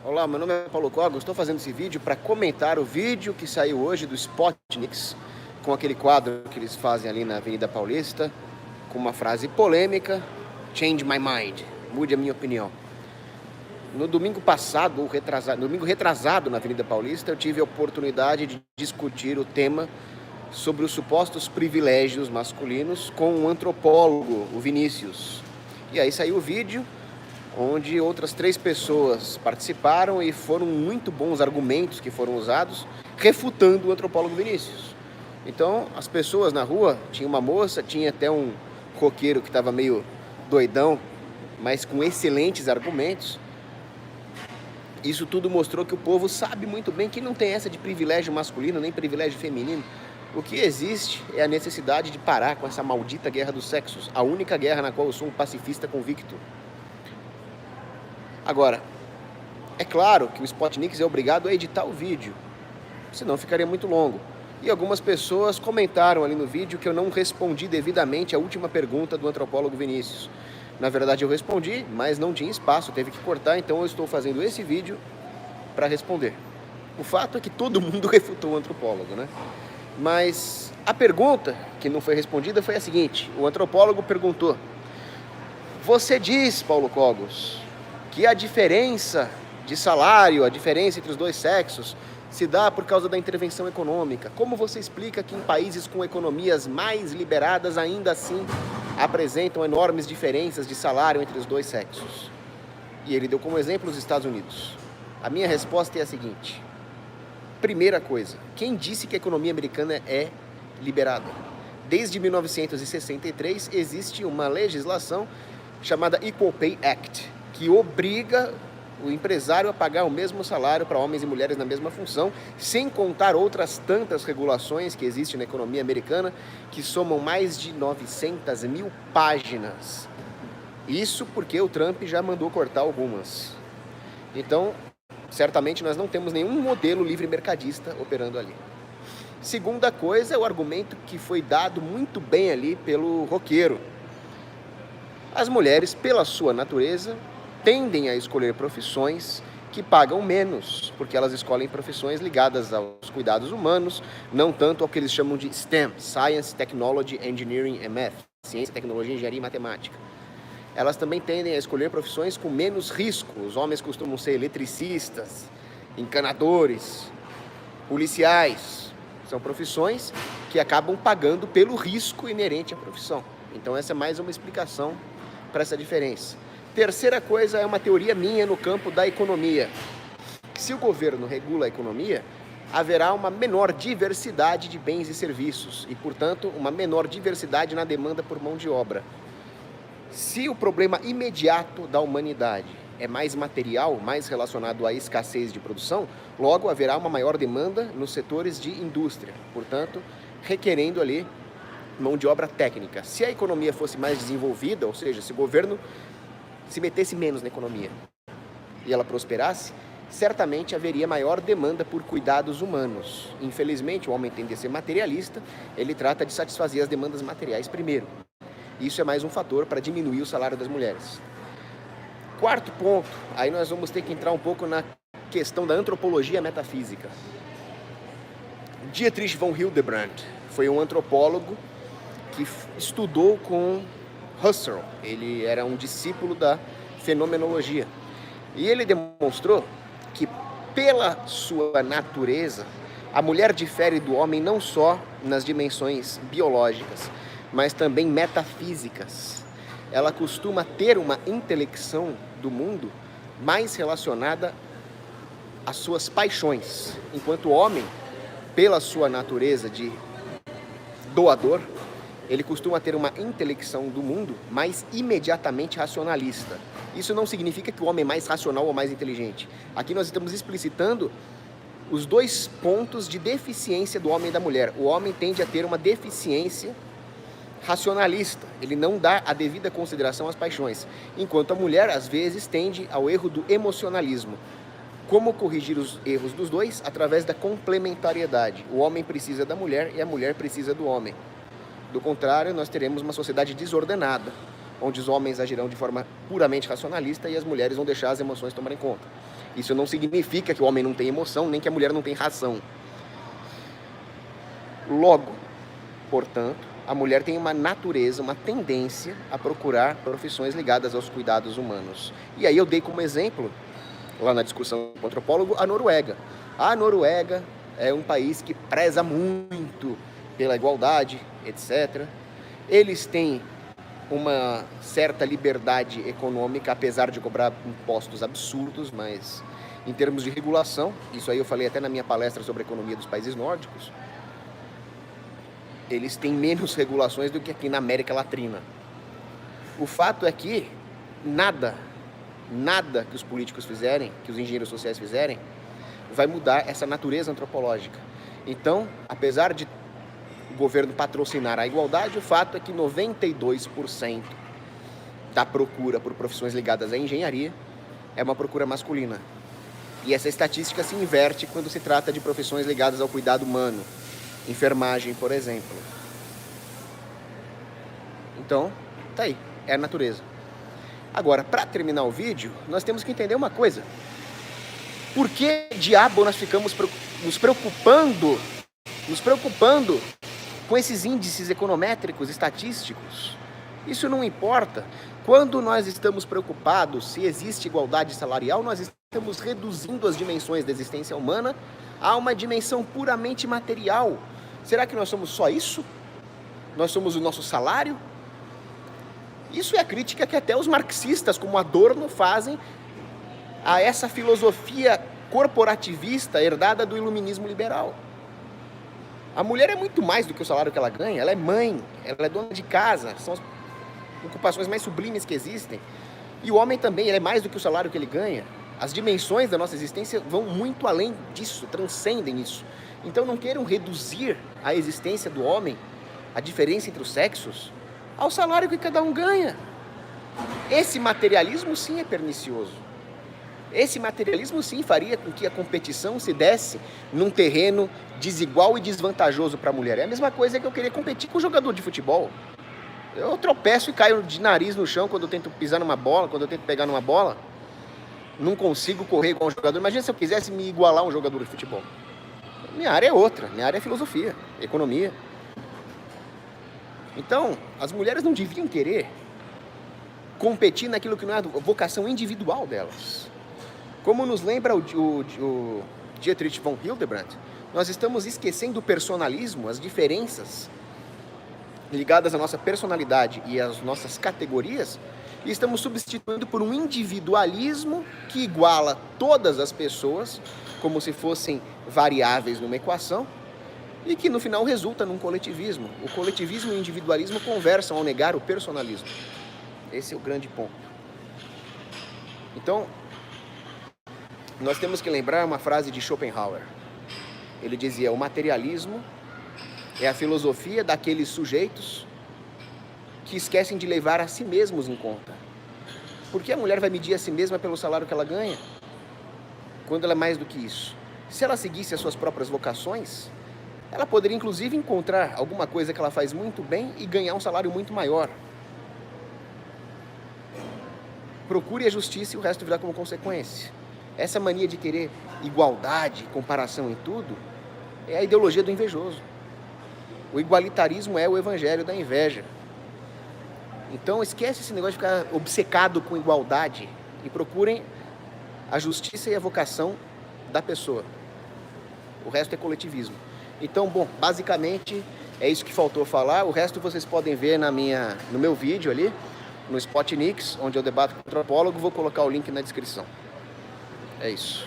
Olá, meu nome é Paulo Cogos, estou fazendo esse vídeo para comentar o vídeo que saiu hoje do Spotniks, com aquele quadro que eles fazem ali na Avenida Paulista, com uma frase polêmica: Change my mind, mude a minha opinião. No domingo passado, ou retrasado, no domingo retrasado na Avenida Paulista, eu tive a oportunidade de discutir o tema sobre os supostos privilégios masculinos com um antropólogo, o Vinícius. E aí saiu o vídeo onde outras 3 pessoas participaram e foram muito bons argumentos que foram usados, refutando o antropólogo Vinícius. Então, as pessoas na rua, tinha uma moça, tinha até um roqueiro que estava meio doidão, mas com excelentes argumentos. Isso tudo mostrou que o povo sabe muito bem que não tem essa de privilégio masculino nem privilégio feminino. O que existe é a necessidade de parar com essa maldita guerra dos sexos, a única guerra na qual eu sou um pacifista convicto. Agora, é claro que o Spotniks é obrigado a editar o vídeo, senão ficaria muito longo. E algumas pessoas comentaram ali no vídeo que eu não respondi devidamente a última pergunta do antropólogo Vinícius. Na verdade eu respondi, mas não tinha espaço, teve que cortar, então eu estou fazendo esse vídeo para responder. O fato é que todo mundo refutou o antropólogo, né? Mas a pergunta que não foi respondida foi a seguinte: o antropólogo perguntou: você diz, Paulo Cogos, que a diferença de salário, a diferença entre os dois sexos, se dá por causa da intervenção econômica. Como você explica que em países com economias mais liberadas, ainda assim, apresentam enormes diferenças de salário entre os dois sexos? E ele deu como exemplo os Estados Unidos. A minha resposta é a seguinte: primeira coisa, quem disse que a economia americana é liberada? Desde 1963 existe uma legislação chamada Equal Pay Act, que obriga o empresário a pagar o mesmo salário para homens e mulheres na mesma função, sem contar outras tantas regulações que existem na economia americana, que somam mais de 900 mil páginas. Isso porque o Trump já mandou cortar algumas. Então, certamente nós não temos nenhum modelo livre mercadista operando ali. Segunda coisa é o argumento que foi dado muito bem ali pelo roqueiro. As mulheres, pela sua natureza, tendem a escolher profissões que pagam menos, porque elas escolhem profissões ligadas aos cuidados humanos, não tanto ao que eles chamam de STEM, Science, Technology, Engineering and Math, ciência, tecnologia, engenharia e matemática. Elas também tendem a escolher profissões com menos risco. Os homens costumam ser eletricistas, encanadores, policiais. São profissões que acabam pagando pelo risco inerente à profissão. Então essa é mais uma explicação para essa diferença. Terceira coisa é uma teoria minha no campo da economia. Se o governo regula a economia, haverá uma menor diversidade de bens e serviços e, portanto, uma menor diversidade na demanda por mão de obra. Se o problema imediato da humanidade é mais material, mais relacionado à escassez de produção, logo haverá uma maior demanda nos setores de indústria, portanto, requerendo ali mão de obra técnica. Se a economia fosse mais desenvolvida, ou seja, se o governo se metesse menos na economia e ela prosperasse, certamente haveria maior demanda por cuidados humanos. Infelizmente, o homem tende a ser materialista, ele trata de satisfazer as demandas materiais primeiro. Isso é mais um fator para diminuir o salário das mulheres. Quarto ponto, aí nós vamos ter que entrar um pouco na questão da antropologia metafísica. Dietrich von Hildebrand foi um antropólogo que estudou com Husserl. Ele era um discípulo da fenomenologia. E ele demonstrou que, pela sua natureza, a mulher difere do homem não só nas dimensões biológicas, mas também metafísicas. Ela costuma ter uma intelecção do mundo mais relacionada às suas paixões, enquanto o homem, pela sua natureza de doador, ele costuma ter uma intelecção do mundo mais imediatamente racionalista. Isso não significa que o homem é mais racional ou mais inteligente. Aqui nós estamos explicitando os 2 pontos de deficiência do homem e da mulher. O homem tende a ter uma deficiência racionalista, ele não dá a devida consideração às paixões, enquanto a mulher, às vezes, tende ao erro do emocionalismo. Como corrigir os erros dos dois? Através da complementariedade. O homem precisa da mulher e a mulher precisa do homem. Do contrário, nós teremos uma sociedade desordenada, onde os homens agirão de forma puramente racionalista e as mulheres vão deixar as emoções tomarem conta. Isso não significa que o homem não tem emoção, nem que a mulher não tem razão. Logo, portanto, a mulher tem uma natureza, uma tendência a procurar profissões ligadas aos cuidados humanos. E aí eu dei como exemplo, lá na discussão com o antropólogo, a Noruega. A Noruega é um país que preza muito pela igualdade, etc. Eles têm uma certa liberdade econômica, apesar de cobrar impostos absurdos, mas em termos de regulação, isso aí eu falei até na minha palestra sobre a economia dos países nórdicos, eles têm menos regulações do que aqui na América Latina. O fato é que nada que os políticos fizerem, que os engenheiros sociais fizerem, vai mudar essa natureza antropológica. Então, apesar de o governo patrocinar a igualdade, o fato é que 92% da procura por profissões ligadas à engenharia é uma procura masculina. E essa estatística se inverte quando se trata de profissões ligadas ao cuidado humano, enfermagem, por exemplo. Então, tá aí, é a natureza. Agora, para terminar o vídeo, nós temos que entender uma coisa. Por que diabo nós ficamos nos preocupando com esses índices econométricos, estatísticos? Isso não importa. Quando nós estamos preocupados se existe igualdade salarial, nós estamos reduzindo as dimensões da existência humana a uma dimensão puramente material. Será que nós somos só isso? Nós somos o nosso salário? Isso é a crítica que até os marxistas, como Adorno, fazem a essa filosofia corporativista herdada do iluminismo liberal. A mulher é muito mais do que o salário que ela ganha. Ela é mãe, ela é dona de casa, são as ocupações mais sublimes que existem. E o homem também, ele é mais do que o salário que ele ganha. As dimensões da nossa existência vão muito além disso, transcendem isso. Então não queiram reduzir a existência do homem, a diferença entre os sexos, ao salário que cada um ganha. Esse materialismo sim é pernicioso. Esse materialismo sim faria com que a competição se desse num terreno desigual e desvantajoso para a mulher. É a mesma coisa que eu querer competir com um jogador de futebol. Eu tropeço e caio de nariz no chão quando eu tento pisar numa bola, quando eu tento pegar numa bola. Não consigo correr igual um jogador. Imagina se eu quisesse me igualar a um jogador de futebol. Minha área é outra, minha área é filosofia, economia. Então, as mulheres não deviam querer competir naquilo que não é a vocação individual delas. Como nos lembra o Dietrich von Hildebrand, nós estamos esquecendo o personalismo, as diferenças ligadas à nossa personalidade e às nossas categorias, e estamos substituindo por um individualismo que iguala todas as pessoas, como se fossem variáveis numa equação, e que no final resulta num coletivismo. O coletivismo e o individualismo conversam ao negar o personalismo. Esse é o grande ponto. Então, nós temos que lembrar uma frase de Schopenhauer. Ele dizia: o materialismo é a filosofia daqueles sujeitos que esquecem de levar a si mesmos em conta. Por que a mulher vai medir a si mesma pelo salário que ela ganha, quando ela é mais do que isso? Se ela seguisse as suas próprias vocações, ela poderia inclusive encontrar alguma coisa que ela faz muito bem e ganhar um salário muito maior. Procure a justiça e o resto virá como consequência. Essa mania de querer igualdade, comparação em tudo, é a ideologia do invejoso. O igualitarismo é o evangelho da inveja. Então esquece esse negócio de ficar obcecado com igualdade e procurem a justiça e a vocação da pessoa. O resto é coletivismo. Então, bom, basicamente é isso que faltou falar. O resto vocês podem ver no meu vídeo ali, no Spotnix, onde eu debato com o antropólogo. Vou colocar o link na descrição. É isso.